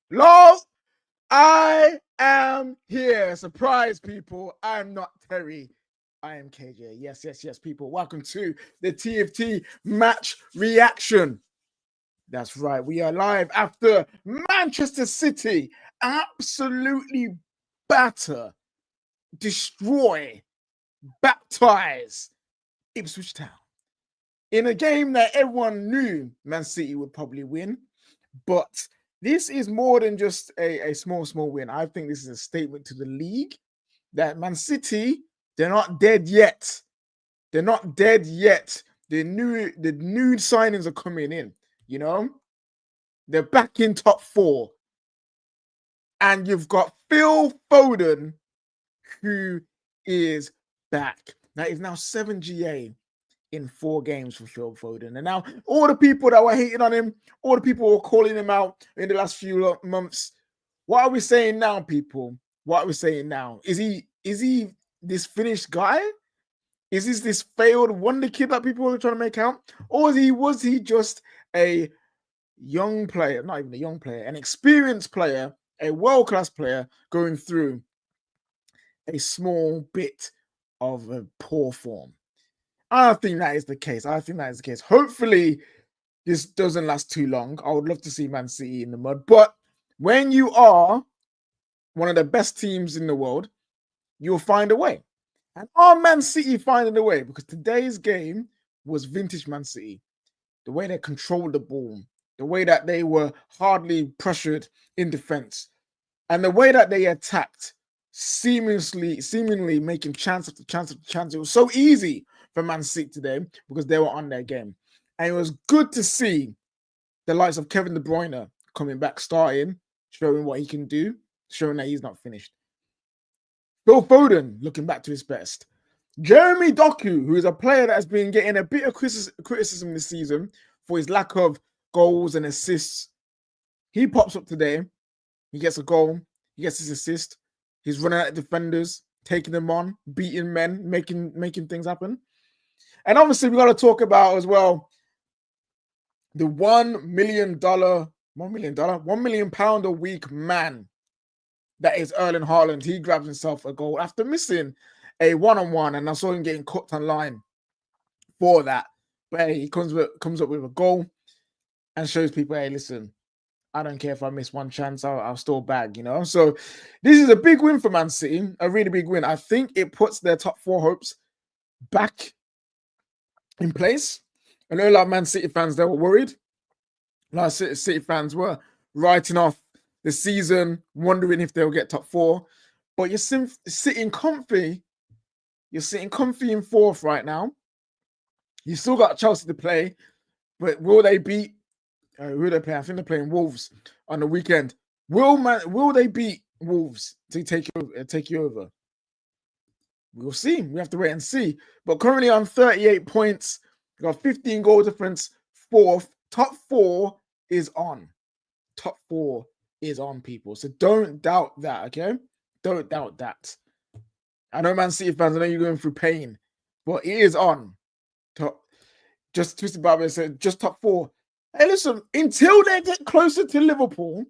Love, I am here. Surprise, people. I'm not Terry. I am KJ. Yes, people. Welcome to the TFT match reaction. That's right. We are live after Manchester City absolutely batter, destroy, baptize Ipswich Town in a game that everyone knew Man City would probably win. But this is more than just a small win. I think this is a statement to the league that Man City, they're not dead yet. They're not dead yet. The new signings are coming in, you know? They're back in top four. And you've got Phil Foden, who is back. That is now 7 GA in 4 games for Phil Foden. And now all the people that were hating on him, all the people who were calling him out in the last few months, what are we saying now, people? What are we saying now? Is he this finished guy? Is this failed wonder kid that people are trying to make out? Or was he just a young player, not even a young player, an experienced player, a world-class player going through a small bit of a poor form? I don't think that is the case. Hopefully, this doesn't last too long. I would love to see Man City in the mud. But when you are one of the best teams in the world, you'll find a way. And are Man City finding a way? Because today's game was vintage Man City. The way they controlled the ball, the way that they were hardly pressured in defense, and the way that they attacked, seemingly making chance after chance after chance. It was so easy for Man City today because they were on their game. And it was good to see the likes of Kevin De Bruyne coming back, starting, showing what he can do, showing that he's not finished. Phil Foden looking back to his best. Jeremy Doku, who is a player that has been getting a bit of criticism this season for his lack of goals and assists. He pops up today. He gets a goal. He gets his assist. He's running at defenders, taking them on, beating men, making things happen. And obviously, we got to talk about as well the $1 million a week man that is Erling Haaland. He grabs himself a goal after missing a one-on-one, and I saw him getting cooked online for that. But hey, he comes up with a goal and shows people, hey, listen, I don't care if I miss one chance, I'll still bag, you know? So this is a big win for Man City, a really big win. I think it puts their top 4 hopes back in place. I know a lot of Man City fans, they were worried. A lot of City fans were writing off the season, wondering if they'll get top 4. But you're sitting comfy. You're sitting comfy in 4th right now. You still got Chelsea to play, but will they beat? Who they play? I think they're playing Wolves on the weekend. Will they beat Wolves to take you over? We'll see. We have to wait and see. But currently on 38 points, we got 15 goal difference, 4th. Top 4 is on. Top 4 is on, people. So don't doubt that, okay? Don't doubt that. I know Man City fans, I know you're going through pain, but it is on. Just twisted Barber said, just top 4. Hey, listen, until they get closer to Liverpool,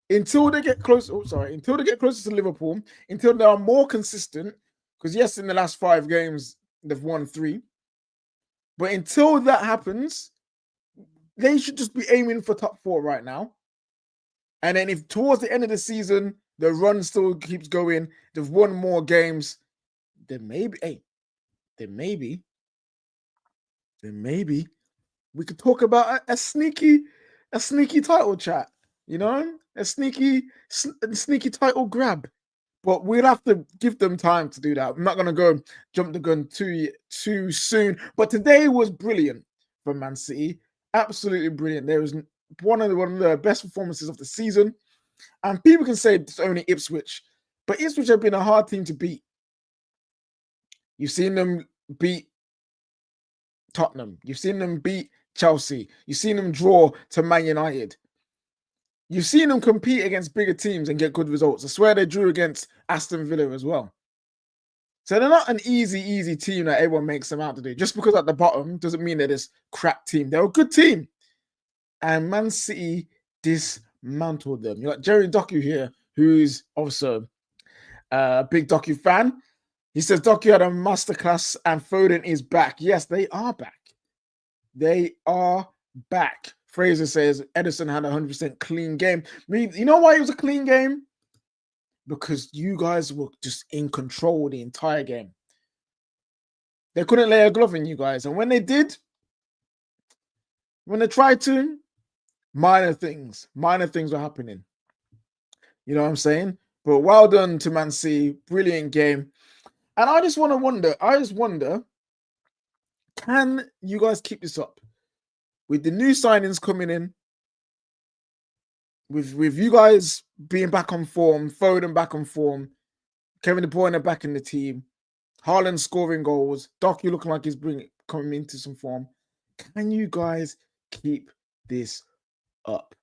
until they get closer to Liverpool, until they are more consistent, because yes, in the last 5 games, they've won 3. But until that happens, they should just be aiming for top 4 right now. And then if towards the end of the season, the run still keeps going, they've won more games, then maybe we could talk about a sneaky title chat, you know, a sneaky title grab. But we'll have to give them time to do that. I'm not going to go jump the gun too soon. But today was brilliant for Man City. Absolutely brilliant. There was one of the best performances of the season. And people can say it's only Ipswich, but Ipswich have been a hard team to beat. You've seen them beat Tottenham. You've seen them beat Chelsea. You've seen them draw to Man United. You've seen them compete against bigger teams and get good results. I swear they drew against Aston Villa as well. So they're not an easy team that everyone makes them out to do. Just because at the bottom doesn't mean they're this crap team. They're a good team. And Man City dismantled them. You got Jerry Doku here, who's also a big Doku fan. He says Doku had a masterclass and Foden is back. Yes, they are back. They are back. Fraser says Edison had a 100% clean game. You know why it was a clean game? Because you guys were just in control the entire game. They couldn't lay a glove in you guys. And when they did, when they tried to, minor things were happening. You know what I'm saying? But well done to Man City. Brilliant game. And I just wonder, can you guys keep this up? With the new signings coming in, with you guys being back on form, Foden back on form, Kevin De Bruyne back in the team, Haaland scoring goals, Doku looking like he's coming into some form. Can you guys keep this up?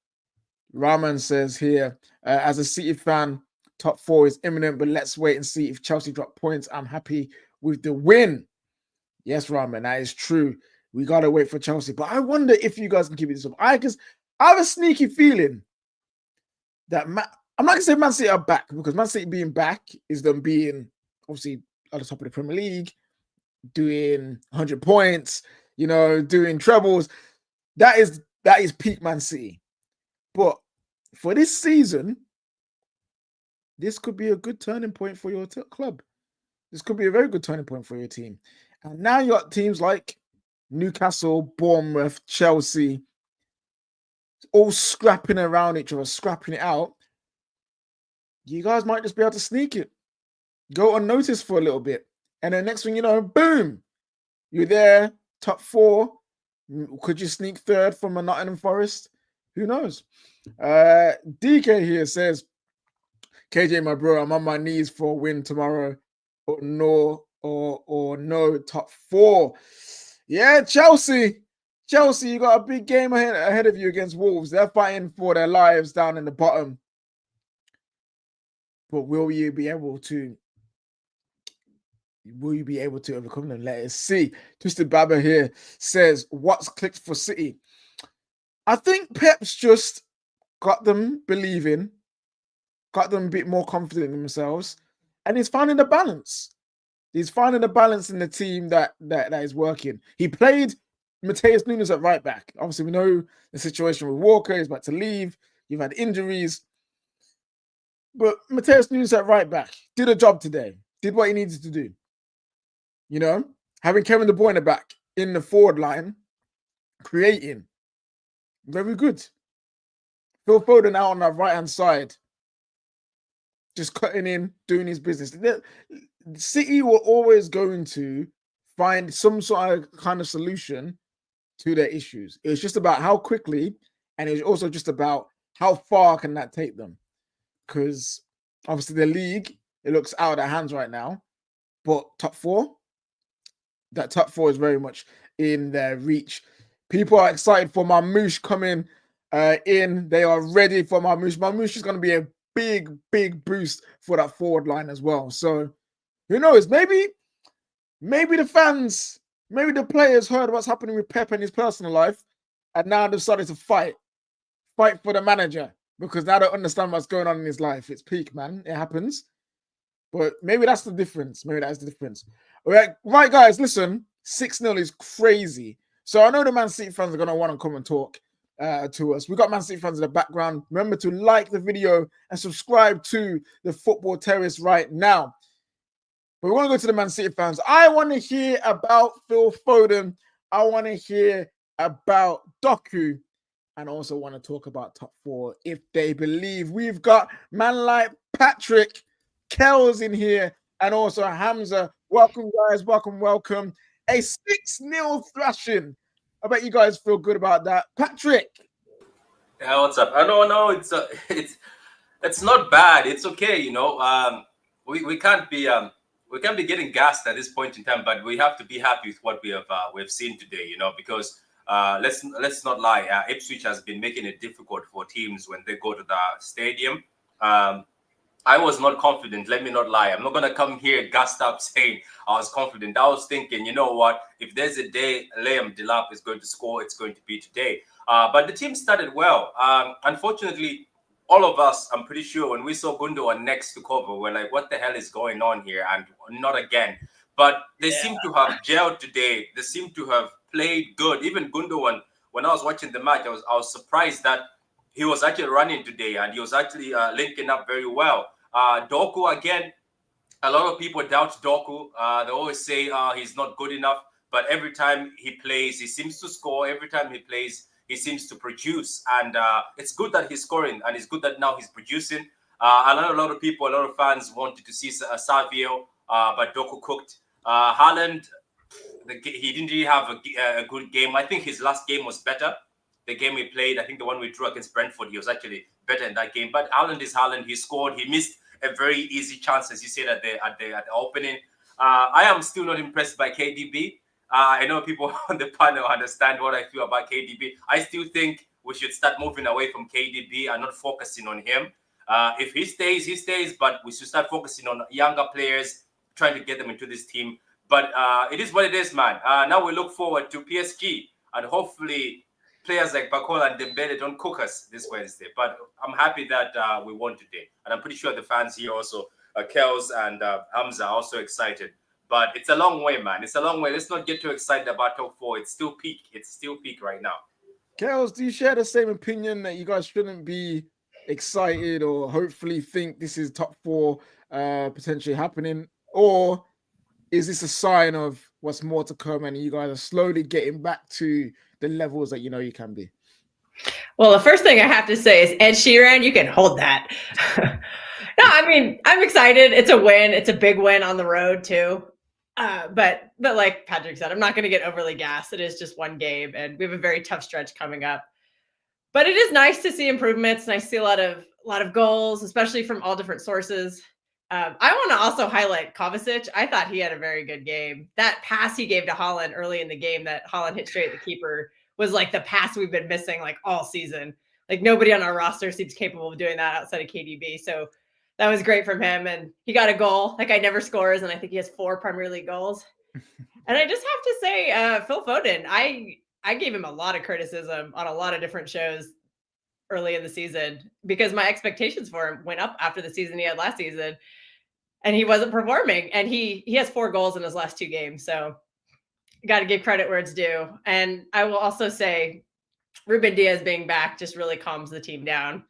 Rahman says here, as a City fan, top 4 is imminent, but let's wait and see if Chelsea drop points. I'm happy with the win. Yes, Rahman, that is true. We got to wait for Chelsea. But I wonder if you guys can keep this up. I have a sneaky feeling that I'm not going to say Man City are back, because Man City being back is them being obviously at the top of the Premier League, doing 100 points, doing trebles. That is peak Man City. But for this season, this could be a good turning point for your club. This could be a very good turning point for your team. And now you got teams like Newcastle, Bournemouth, Chelsea, all scrapping around each other, scrapping it out. You guys might just be able to sneak it, go unnoticed for a little bit. And then next thing you know, boom, you're there, top 4. Could you sneak third from a Nottingham Forest? Who knows? DK here says, KJ, my bro, I'm on my knees for a win tomorrow, or no top 4. Yeah, Chelsea, you got a big game ahead of you against Wolves. They're fighting for their lives down in the bottom. But will you be able to overcome them? Let us see. Twisted Baba here says, what's clicked for City? I think Pep's just got them believing, got them a bit more confident in themselves, and he's finding the balance. He's finding the balance in the team that is working. He played Matheus Nunes at right back. Obviously, we know the situation with Walker. He's about to leave. You've had injuries. But Matheus Nunes at right back did a job today. Did what he needed to do. Having Kevin De Bruyne back in the forward line, creating. Very good. Phil Foden out on that right-hand side, just cutting in, doing his business. City were always going to find some sort of kind of solution to their issues. It was just about how quickly, and it was also just about how far can that take them. Because obviously the league, it looks out of their hands right now. But top 4, that top 4 is very much in their reach. People are excited for Marmoush coming in. They are ready for Marmoush. Marmoush is going to be a big, big boost for that forward line as well. So who knows? Maybe the fans, maybe the players heard what's happening with Pep in his personal life, and now decided to fight for the manager, because now they don't understand what's going on in his life. It's peak, man. It happens. But maybe that's the difference. All right, guys, listen. 6-0 is crazy. So I know the Man City fans are going to want to come and talk to us. We've got Man City fans in the background. Remember to like the video and subscribe to the Football Terrace right now. But we want to go to the Man City fans. I want to hear about Phil Foden. I want to hear about Doku. And also want to talk about top 4 if they believe. We've got man like Patrick, Kells in here, and also Hamza. Welcome, guys. Welcome. A 6-0 thrashing. I bet you guys feel good about that. Patrick. Yeah, what's up? No, it's not bad. It's okay, we can't be getting gassed at this point in time, but we have to be happy with what we've seen today, because let's not lie. Ipswich has been making it difficult for teams when they go to the stadium. I was not confident. Let me not lie. I'm not going to come here gassed up saying I was confident. I was thinking, you know what? If there's a day Liam Delap is going to score, it's going to be today. But the team started well. Unfortunately, all of us, I'm pretty sure, when we saw Gundogan next to cover, we're like, what the hell is going on here? And not again. But they seem to have gelled today. They seem to have played good. Even Gundogan, when I was watching the match, I was surprised that he was actually running today and he was actually linking up very well. Doku, again, a lot of people doubt Doku. They always say he's not good enough. But every time he plays, he seems to score. Every time he plays, he seems to produce. And it's good that he's scoring. And it's good that now he's producing. I know a lot of people, a lot of fans wanted to see Savio, but Doku cooked. Haaland, he didn't really have a good game. I think his last game was better. The game he played, I think the one we drew against Brentford, he was actually better in that game. But Haaland is Haaland. He scored. He missed a very easy chance, as you said at the opening. I am still not impressed by KDB. I know people on the panel understand what I feel about KDB. I still think we should start moving away from KDB and not focusing on him. If he stays, he stays. But we should start focusing on younger players, trying to get them into this team. But it is what it is, man. Now we look forward to PSG and hopefully players like Bakola and Dembele don't cook us this Wednesday. But I'm happy that we won today. And I'm pretty sure the fans here also, Kels and Hamza, are also excited. But it's a long way, man. It's a long way. Let's not get too excited about top 4. It's still peak. It's still peak right now. Kels, do you share the same opinion that you guys shouldn't be excited or hopefully think this is top 4 potentially happening? Or is this a sign of what's more to come and you guys are slowly getting back to the levels that you know you can be? Well, the first thing I have to say is Ed Sheeran, you can hold that. No, I mean, I'm excited. It's a win. It's a big win on the road too. But like Patrick said, I'm not going to get overly gassed. It is just one game and we have a very tough stretch coming up. But it is nice to see improvements. Nice to see a lot of goals, especially from all different sources. I want to also highlight Kovacic. I thought he had a very good game. That pass he gave to Haaland early in the game that Haaland hit straight at the keeper was like the pass we've been missing like all season. Like nobody on our roster seems capable of doing that outside of KDB. So that was great from him. And he got a goal. That guy never scores. And I think he has 4 Premier League goals. And I just have to say, Phil Foden, I gave him a lot of criticism on a lot of different shows early in the season because my expectations for him went up after the season he had last season. And he wasn't performing. And he has 4 goals in his last 2 games. So you got to give credit where it's due. And I will also say Ruben Diaz being back just really calms the team down.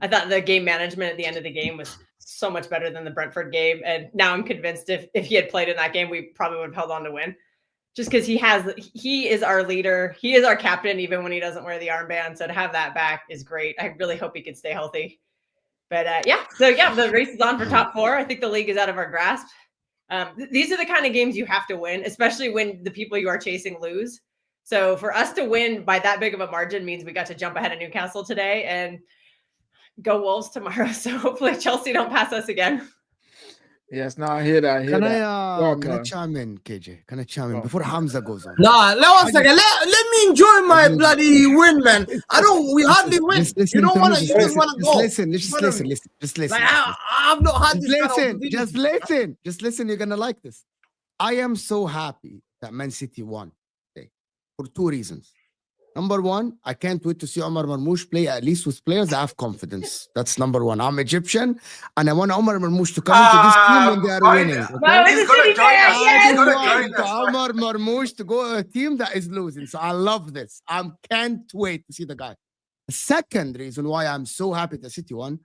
I thought the game management at the end of the game was so much better than the Brentford game. And now I'm convinced if he had played in that game, we probably would have held on to win. Just because he is our leader. He is our captain, even when he doesn't wear the armband. So to have that back is great. I really hope he can stay healthy. But the race is on for top 4. I think the league is out of our grasp. These are the kind of games you have to win, especially when the people you are chasing lose. So for us to win by that big of a margin means we got to jump ahead of Newcastle today and go Wolves tomorrow. So hopefully Chelsea don't pass us again. Yes, no, I hear that. Can I chime in, KJ? Can I chime in before Hamza goes on? Nah, let 1 second. Let me enjoy my bloody win, man. We hardly win. You don't want to. You just want to go. Just listen. Like, I've not had this kind of Just listen. You're gonna like this. I am so happy that Man City won today for 2 reasons. Number 1, I can't wait to see Omar Marmoush play at least with players that have confidence. That's number 1. I'm Egyptian, and I want Omar Marmoush to come into this team when they are winning. Okay? He's going to join us. He's going to join us. Omar Marmoush to go to a team that is losing. So I love this. I can't wait to see the guy. The second reason why I'm so happy that City won,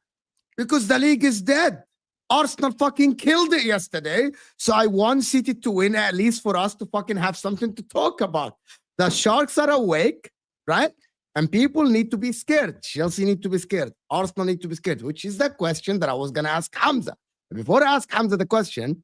because the league is dead. Arsenal fucking killed it yesterday. So I want City to win at least for us to fucking have something to talk about. The Sharks are awake. Right? And people need to be scared. Chelsea need to be scared. Arsenal need to be scared, which is the question that I was going to ask Hamza. Before I ask Hamza the question,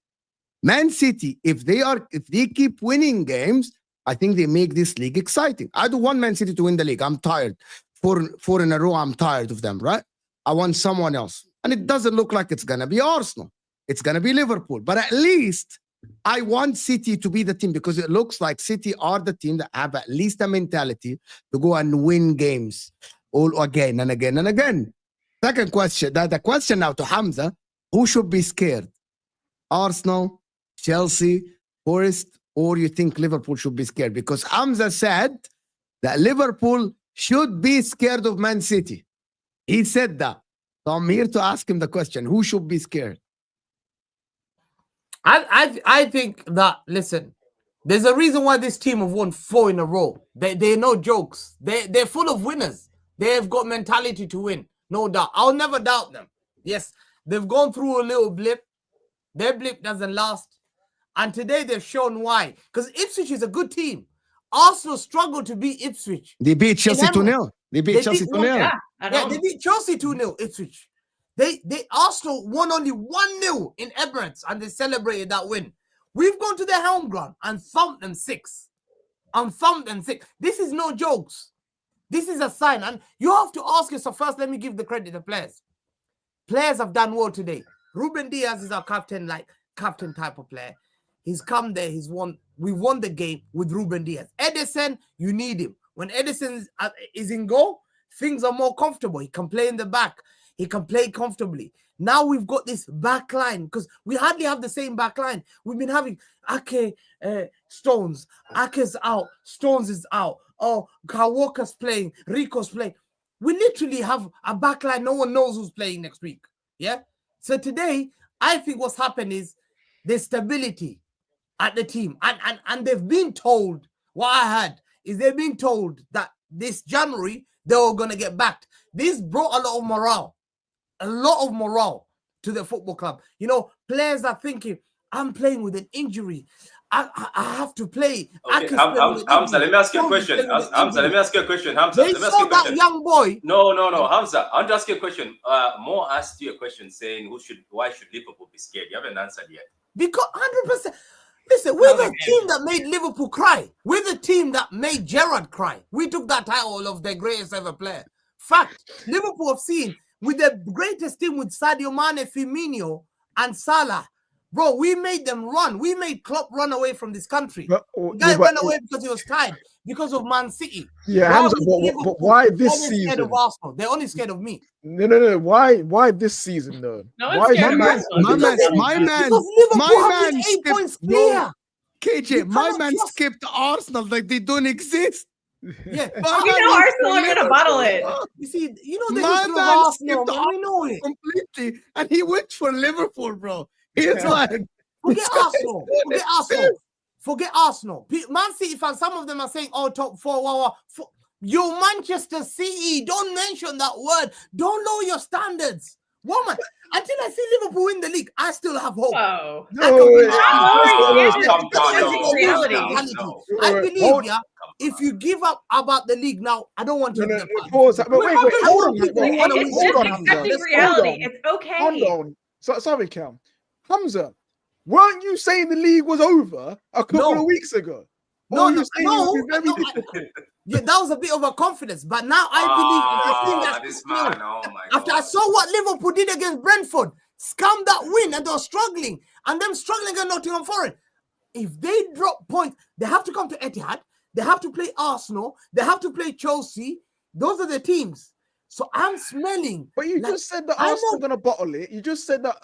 Man City, if they keep winning games, I think they make this league exciting. I don't want Man City to win the league. I'm tired. Four in a row, I'm tired of them, right? I want someone else. And it doesn't look like it's going to be Arsenal. It's going to be Liverpool. But at least I want City to be the team because it looks like City are the team that have at least a mentality to go and win games all again and again and again. Second question, the question now to Hamza, who should be scared? Arsenal, Chelsea, Forest, or you think Liverpool should be scared? Because Hamza said that Liverpool should be scared of Man City. He said that. So I'm here to ask him the question, who should be scared? I think that, listen, there's a reason why this team have won 4 in a row. They're no jokes. They're full of winners. They've got mentality to win, no doubt. I'll never doubt them. Yes, they've gone through a little blip. Their blip doesn't last. And today they've shown why. Because Ipswich is a good team. Arsenal struggled to beat Ipswich. They beat Chelsea 2-0. They beat Chelsea 2-0. Yeah, they beat Chelsea 2-0, Ipswich. Arsenal won only 1-0 in Emirates, and they celebrated that win. We've gone to their home ground and thumped them 6. This is no jokes. This is a sign. And you have to ask yourself, first, let me give the credit to players. Players have done well today. Ruben Diaz is our captain type of player. He's come there, we won the game with Ruben Diaz. Edison, you need him. When Edison is in goal, things are more comfortable. He can play in the back. He can play comfortably. Now we've got this back line because we hardly have the same back line. We've been having Ake, Stones. Ake's out. Stones is out. Oh, Walker's playing. Rico's playing. We literally have a back line. No one knows who's playing next week. Yeah? So today, I think what's happened is there's stability at the team. And they've been told, what I heard is they've been told that this January, they were going to get backed. This brought a lot of morale to the football club. You know, players are thinking, I'm playing with an injury. I have to play. Okay, Hamza, let me ask you a question. Hamza, let me ask you a question. Hamza, they saw that young boy. No, Hamza, I'll just ask you a question. Mo asked you a question saying, why should Liverpool be scared? You haven't answered yet. Because 100%. Listen, we're the team that made Liverpool cry. We're the team that made Gerrard cry. We took that title of the greatest ever player. Fact, Liverpool have seen with the greatest team with Sadio Mane, Firmino, and Salah. Bro, we made them run. We made Klopp run away from this country. The guy went away because he was tired, because of Man City. Yeah, Hamza, but why this season? Scared of Arsenal. They're only scared of me. No. Why this season though? No one's scared of Arsenal. My man, points clear. KJ, my man skipped Arsenal like they don't exist. Yeah, Arsenal are gonna bottle it. You see, the my history of man Arsenal, skipped we know it completely, and he went for Liverpool, bro. It's like forget Arsenal. Forget Arsenal. Man City fans, some of them are saying, "Oh, top 4." You're Manchester City. Don't mention that word. Don't lower your standards. Woman, until I see Liverpool win the league, I still have hope. Oh. I believe, if you give up about the league now, I don't want to. Hold on. Accepting reality. It's okay. Hold on. Sorry, Cam. Hamza, weren't you saying the league was over a couple of weeks ago? No. Yeah, that was a bit of a confidence, but now I believe after I saw what Liverpool did against Brentford, scam that win, and they're struggling, and them struggling against Nottingham Forest. If they drop points, they have to come to Etihad. They have to play Arsenal. They have to play Chelsea. Those are the teams. So I'm smelling. But you just said that Arsenal are going to bottle it. You just said that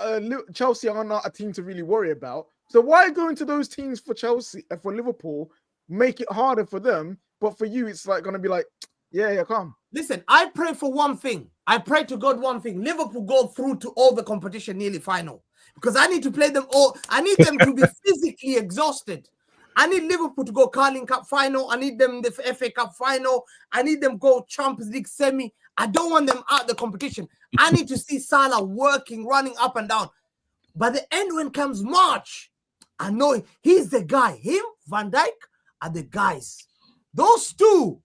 Chelsea are not a team to really worry about. So why go into those teams for Chelsea and for Liverpool, make it harder for them? But for you, it's like going to be like, yeah, come. Listen, I pray for one thing. I pray to God one thing. Liverpool go through to all the competition nearly final. Because I need to play them all. I need them to be physically exhausted. I need Liverpool to go Carling Cup final. I need them in the FA Cup final. I need them go Champions League semi. I don't want them out the competition. I need to see Salah working, running up and down. By the end, when comes March, I know he's the guy. Him, Van Dijk, are the guys. Those two,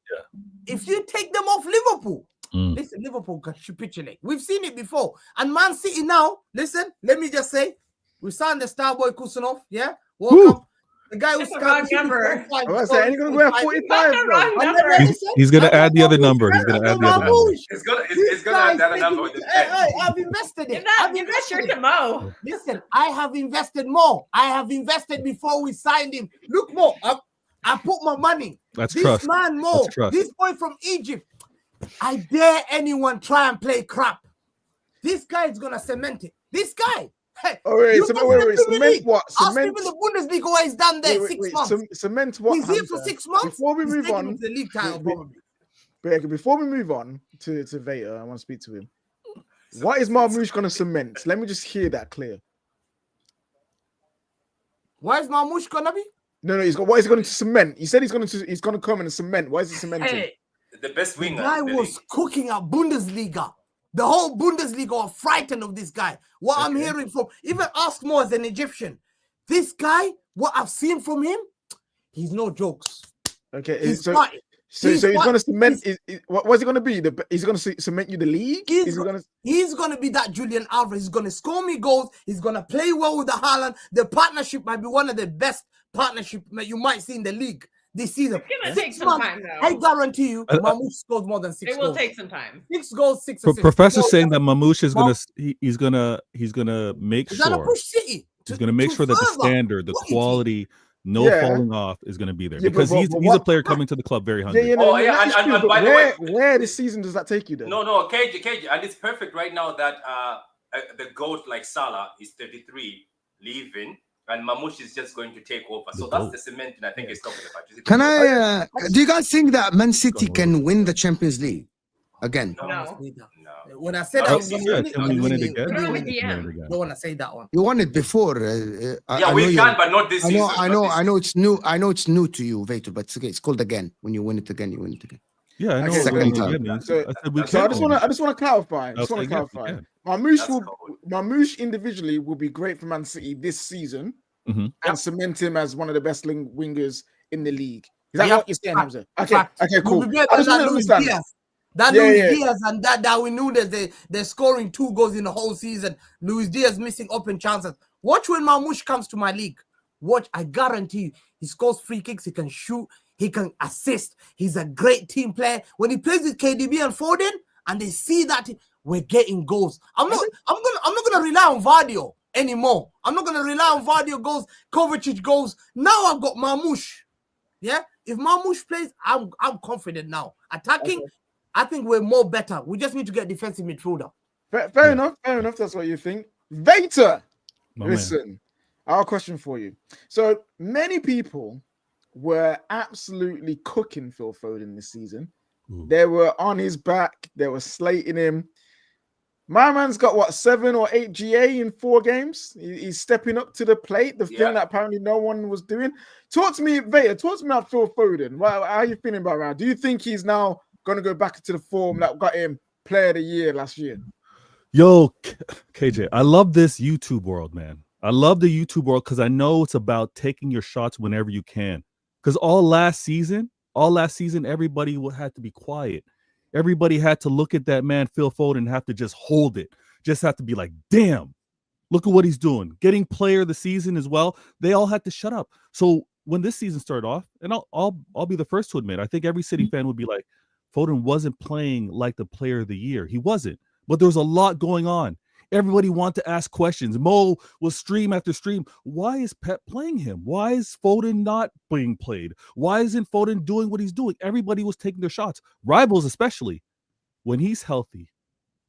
if you take them off Liverpool, listen, Liverpool can capitulate. We've seen it before. And Man City now, listen, let me just say, we signed the Starboy Kusanov, yeah? Welcome. The guy who's got number. I was saying, he's going to go at 45. He's going to add the other number. He's going to add the other number. He's going to add the other number. Hey, I've invested it. Give that shirt to Mo. Listen, I have invested more. I have invested before we signed him. Look, Mo, I put my money. That's this trust. Man, Mo, this boy from Egypt, I dare anyone try and play crap. This guy is going to cement it. This guy. Hey, Oh wait, you so, go wait, to wait, the Premier cement League. what? Ask him Cement. in the Bundesliga where he's done there Wait, 6 wait, months. cement what? He's here for Hamza? 6 months. Before we He's move taking on, him to the league title, wait, probably. but before we move on to Vader, I want to speak to him. What is Marmoush going to cement? Let me just hear that clear. Where's Marmoush gonna be? No, he's got. What is he going to cement? He said he's going to come and cement. Why is he cementing? Hey, The best the winger. guy in the was league. cooking at Bundesliga. The whole Bundesliga are frightened of this guy. What I'm Okay. hearing from, even ask more as an Egyptian. This guy, what I've seen from him, he's no jokes. Okay, He's so fighting. he's going to cement. He's- What's he going to be? Is he going to cement you the league? Is he going to? He's going to be that Julian Alvarez. He's going to score me goals. He's going to play well with the Haaland. The partnership might be one of the best partnerships that you might see in the league this season. It's gonna 6 take some months, time, though. I guarantee you, Mamouche scores more than 6 It will goals. take some time. 6 goals, 6 assists. Professor's saying that Well, Mamouche is he's gonna make he's gonna sure push City. he's gonna make sure that the further standard, the quality. quality, no Yeah. falling off is gonna be there Yeah, because but he's a what- player coming to the club very hungry. Oh, yeah, that is and true, but by the way- where this season does that take you then? No, KJ, and it's perfect right now that the GOAT like Salah is 33, leaving, and Mamouche is just going to take over. So that's the cementing I think he's talking about. Is it Can the I? Do you guys think that Man City can win the Champions League again? No. No. No. When I said Oh, I was yeah, gonna win it, can I we win mean it again? We're not with it. DM. Don't want to say that one. You won it before. Yeah, I we know you- can, but not this I season. know, not I know, this I know. It's new. I know it's new to you, Vator, but it's okay. It's called again. When you win it again, you win it again. Yeah, I know. Okay, what second winning time. again means. So- I said we so So I can just win. want to clarify. I'll say yes, we clarify. can. Marmouche That's will cold. Marmouche individually will be great for Man City this season Mhm. and cement him as one of the best wingers in the league. Is that Yeah. what you're saying, Hamza? Okay, Fact. okay, You'll cool. be better I than just want that to Luis understand. Diaz. That Yeah, Luis yeah. Diaz and that we knew that they're scoring 2 goals in the whole season. Luis Diaz missing open chances. Watch when Marmouche comes to my league. Watch, I guarantee you, he scores free kicks, he can shoot, he can assist. He's a great team player. When he plays with KDB and Foden, and they see that we're getting goals. I'm not gonna rely on Vardio anymore. I'm not gonna rely on Vardio goals, Kovacic goals. Now I've got Marmouche. Yeah, if Marmouche plays, I'm confident now. Attacking, I think we're more better. We just need to get defensive midfielder. Fair enough. Fair enough. That's what you think. Vator, My man. listen, I have a question for you. So many people were absolutely cooking Phil Foden this season. Ooh. They were on his back. They were slating him. My man's got what, 7 or 8 GA in 4 games. He's stepping up to the plate. The Yeah. thing that apparently no one was doing. Talk to me, Vader. Talk to me about Phil Foden. How are you feeling about that? Do you think he's now going to go back to the form that got him Player of the Year last year? Yo, KJ, I love this YouTube world, man. I love the YouTube world because I know it's about taking your shots whenever you can. Because all last season, everybody had to be quiet. Everybody had to look at that man, Phil Foden, and have to just hold it. Just have to be like, damn, look at what he's doing. Getting player of the season as well. They all had to shut up. So when this season started off, and I'll be the first to admit, I think every City fan would be like, Foden wasn't playing like the player of the year. He wasn't. But there was a lot going on. Everybody wanted to ask questions. Mo was stream after stream. Why is Pep playing him? Why is Foden not being played? Why isn't Foden doing what he's doing? Everybody was taking their shots. Rivals especially. When he's healthy,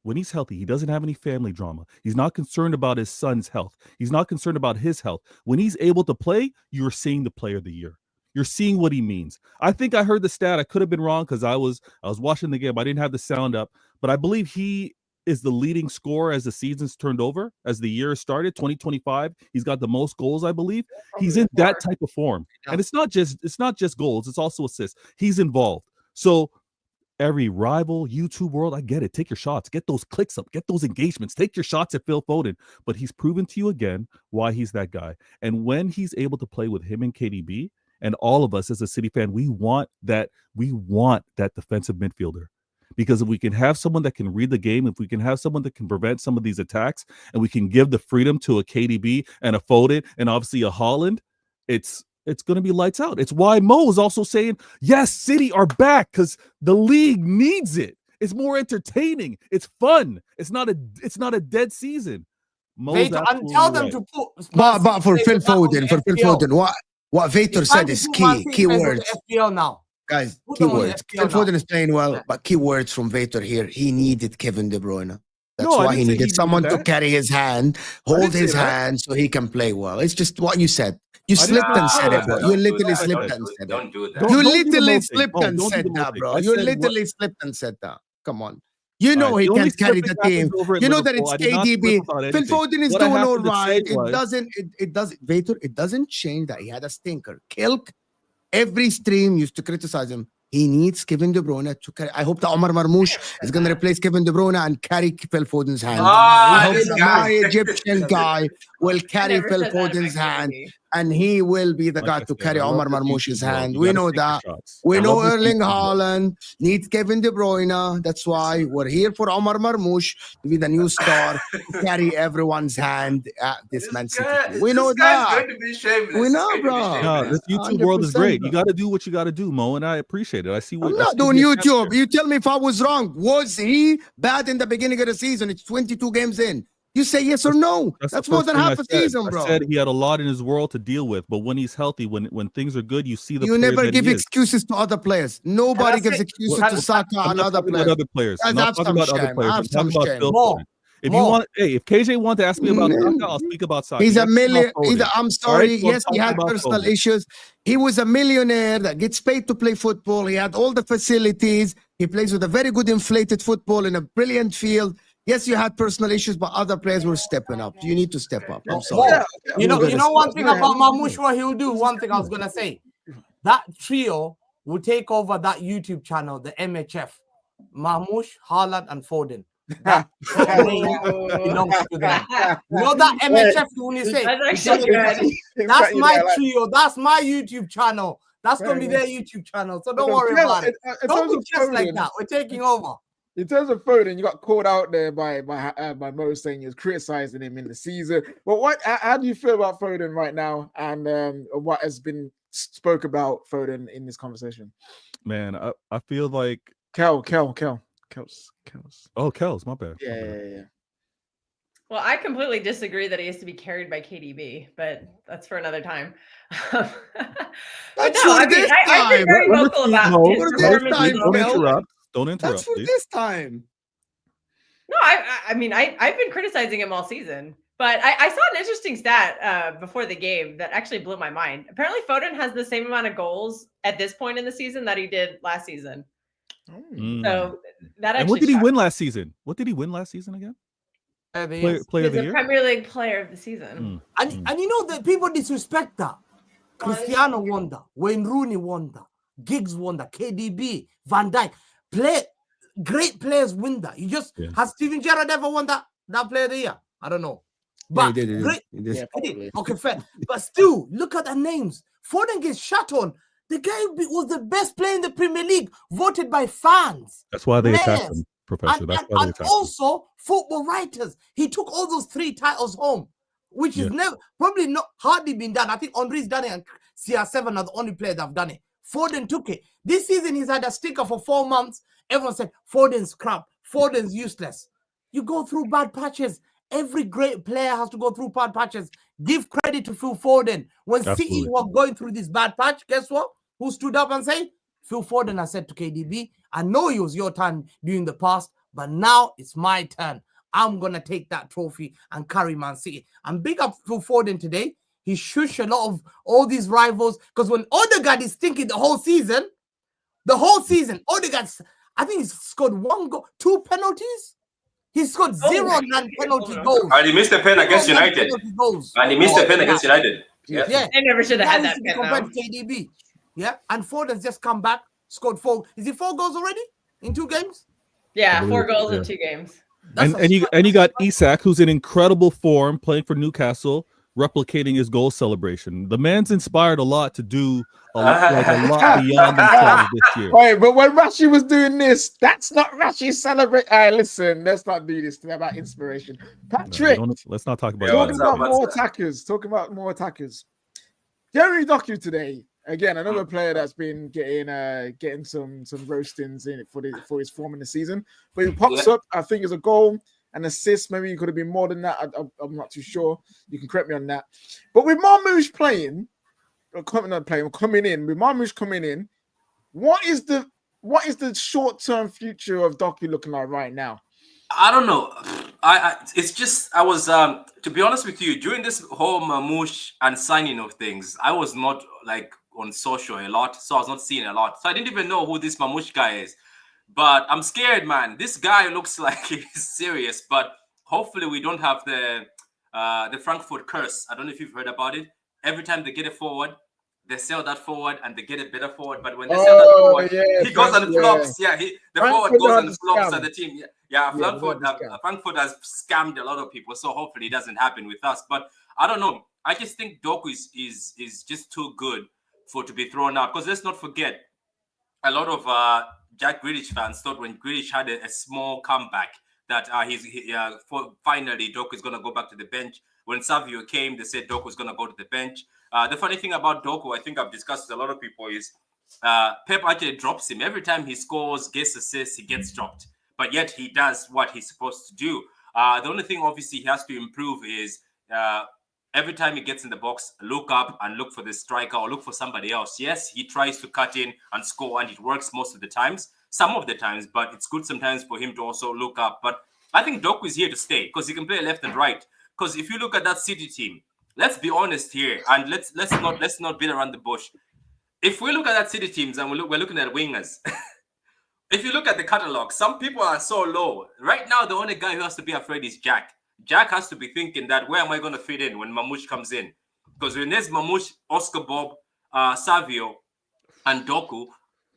he doesn't have any family drama. He's not concerned about his son's health. He's not concerned about his health. When he's able to play, you're seeing the player of the year. You're seeing what he means. I think I heard the stat. I could have been wrong because I was watching the game. I didn't have the sound up, but I believe he is the leading scorer as the season's turned over, as the year started, 2025. He's got the most goals, I believe. He's in that type of form. And it's not just goals, it's also assists. He's involved. So every rival YouTube world, I get it. Take your shots, get those clicks up, get those engagements, take your shots at Phil Foden. But he's proven to you again why he's that guy. And when he's able to play with him and KDB, and all of us as a City fan, we want that defensive midfielder. Because if we can have someone that can read the game, if we can have someone that can prevent some of these attacks, and we can give the freedom to a KDB and a Foden and obviously a Haaland, it's going to be lights out. It's why Mo is also saying, yes, City are back because the league needs it. It's more entertaining. It's fun. It's not a dead season. And tell them to put. But for Phil Foden, what Vator said is key. Keywords. FPL now. Guys, Put them on the keywords. FPL Phil Foden now. is playing well, Yeah. but keywords from Vator here. He needed Kevin De Bruyne. That's No, I why he didn't say needed he someone needed to that. carry his hand, I hold didn't say his that. hand so he can play well. It's just what you said. You I didn't slipped say and said that. it, bro. Don't You do literally that. slipped and said it. Don't do that. You Don't do the literally most thing. slipped Oh, and don't do said the most that, thing. bro. I You said what- literally slipped and said that. Come on. You All know right, he the only can't carry slipping the team. happens over at You know that Liverpool. it's I did not slip KDB. about Phil anything. Foden is What I doing all happened to say right. was- It doesn't, Vator, it doesn't change that he had a stinker. Kilk, every stream used to criticize him. He needs Kevin De Bruyne to carry. I hope that Omar Marmoush is going to replace Kevin De Bruyne and carry Phil Foden's hand. I hope this that guy. my Egyptian guy will I carry never Phil said that about Foden's hand, KDB. and he will be the Like guy I to said, carry I love Omar this Marmoush's YouTube world. hand. You We gotta know take your that. shots. We I know love this Erling YouTube world. Haaland needs Kevin De Bruyne. That's why we're here for Omar Marmoush to be the new star to carry everyone's hand at this Man City team. We know This guy's that. going to be shameless. We He's know, going to be bro. shameless. No, this YouTube world is 100%, great. bro. You got to do what you got to do, Mo, and I appreciate it. I see what I'm I not see doing the attempt YouTube. there. You tell me if I was wrong. Was he bad in the beginning of the season? It's 22 games in. You say yes or no. That's That's the more first than thing I half a said. season, I bro. said he had a lot in his world to deal with, but when he's healthy, when things are good, you see the You player never that give he is. excuses to other players. Nobody that's gives it. excuses Well, to Saka I'm and not other talking about players. other players. I'm Guys, not have talking some about other shame. players. Have I'm talking some about shame. Phil More. Foden. If More. you want, hey, if KJ wanted to ask me about Mm, Saka, I'll speak about Saka. He's You a asked me about million. Foden. I'm All sorry. right, so I'm Yes, he talking had about personal Foden. issues. He was a millionaire that gets paid to play football. He had all the facilities. He plays with a very good inflated football in a brilliant field. Yes, you had personal issues, but other players were stepping up. You need to step up. I'm sorry. More. You know, You're you gonna know one step thing up. about Marmoush, what he'll do. One thing I was gonna say, that trio will take over that YouTube channel, the MHF. Marmoush, Haaland, and Foden. That name belongs to them. You know that MHF when you say That's actually good. that's my trio, that's my YouTube channel. That's gonna be their YouTube channel. So don't worry about it. Don't be just like that. We're taking over. In terms of Foden, you got called out there by Mo saying he was criticizing him in the season. But how do you feel about Foden right now, and what has been spoke about Foden in this conversation? Man, I feel like Kels. oh, Kels, my bad. Yeah. Well, I completely disagree that he has to be carried by KDB, but that's for another time. But That's no, for I mean, this I've been time. very Let me vocal speak, about Mo. his For this performance. time, Don't Mel. interrupt. Don't That's interrupt, for please. this time. No, I mean, I've been criticizing him all season, but I saw an interesting stat before the game that actually blew my mind. Apparently, Foden has the same amount of goals at this point in the season that he did last season. Mm. So that actually. And what did he shocked win me. last season? What did he win last season again? Player He's of the the year. Premier League Player of the Season. And you know that people disrespect that. Cristiano won that. Wayne Rooney won that. Giggs won that. KDB, Van Dijk. Great players win that. You just has Steven Gerrard ever won that Player of the Year? I don't know. But Yeah, he did. great. He did. Yeah, probably. Okay, fair. But still, look at the names. Foden gets shut on. The guy was the best player in the Premier League, voted by fans. That's why they attacked Players. him, Professor. And, That's and, why they and attacked him. also football writers. He took all those 3 titles home, which is Yeah. probably not hardly been done. I think Henry's done it, and CR7 are the only players that have done it. Foden took it. This season, he's had a sticker for 4 months. Everyone said Foden's crap. Foden's useless. You go through bad patches. Every great player has to go through bad patches. Give credit to Phil Foden. When City Absolutely. were going through this bad patch, guess what? Who stood up and said, Phil Foden has said to KDB, I know it was your turn during the past, but now it's my turn. I'm going to take that trophy and carry Man City. And big up Phil Foden today. He shushed a lot of all these rivals, because when Odegaard is thinking the whole season, Odegaard, I think he's scored 1 goal, 2 penalties. He scored 0 non-penalty goals. And he missed a pen against Zero United. non-penalty goals. And he missed a pen against United. Yeah. Yeah. They never should have had that That pin, compared though. to KDB. Yeah. And Foden's just come back, scored 4. Is it 4 goals already in 2 games? Yeah, I 4 believe, goals in yeah. 2 games. And you got Isak, who's in incredible form, playing for Newcastle, replicating his goal celebration. The man's inspired a lot to do a lot beyond themselves this year. Wait, but when Rashi was doing this, that's not Rashi celebrate. All right, listen, let's not do this about inspiration. No, Patrick, let's not talk about Yeah, talking that. about more attackers. Jerry Doku today, again, another player that's been getting some roastings in it for his form in the season. But he pops up, I think, as a goal, an assist. Maybe he could have been more than that. I'm not too sure. You can correct me on that. But with Marmoush coming in, what is the short-term future of Doku looking like right now? I don't know. It's just I was to be honest with you, during this whole Mamouche and signing of things, I was not like on social a lot, so I was not seeing a lot. So I didn't even know who this Mamouche guy is. But I'm scared, man. This guy looks like he's serious, but hopefully we don't have the Frankfurt curse. I don't know if you've heard about it. Every time they get a forward, they sell that forward and they get a better forward. But when they sell that forward, he goes and flops. Yeah, the forward goes and flops at the team. Frankfurt has scammed a lot of people. So hopefully it doesn't happen with us. But I don't know. I just think Doku is just too good to be thrown out. Because let's not forget, a lot of Jack Grealish fans thought when Grealish had a small comeback that finally Doku is going to go back to the bench. When Savio came, they said Doku is going to go to the bench. The funny thing about Doku, I think I've discussed with a lot of people, is Pep actually drops him. Every time he scores, gets assists, he gets dropped. But yet he does what he's supposed to do. The only thing, obviously, he has to improve is every time he gets in the box, look up and look for the striker or look for somebody else. Yes, he tries to cut in and score, and it works most of the times, some of the times, but it's good sometimes for him to also look up. But I think Doku is here to stay because he can play left and right. Because if you look at that City team, let's be honest here, and let's not beat around the bush. If we look at that City teams and we're looking at wingers, if you look at the catalog, some people are so low. Right now, the only guy who has to be afraid is Jack. Jack has to be thinking that where am I going to fit in when Mamouche comes in? Because when there's Mamouche, Oscar Bob, Savio, and Doku,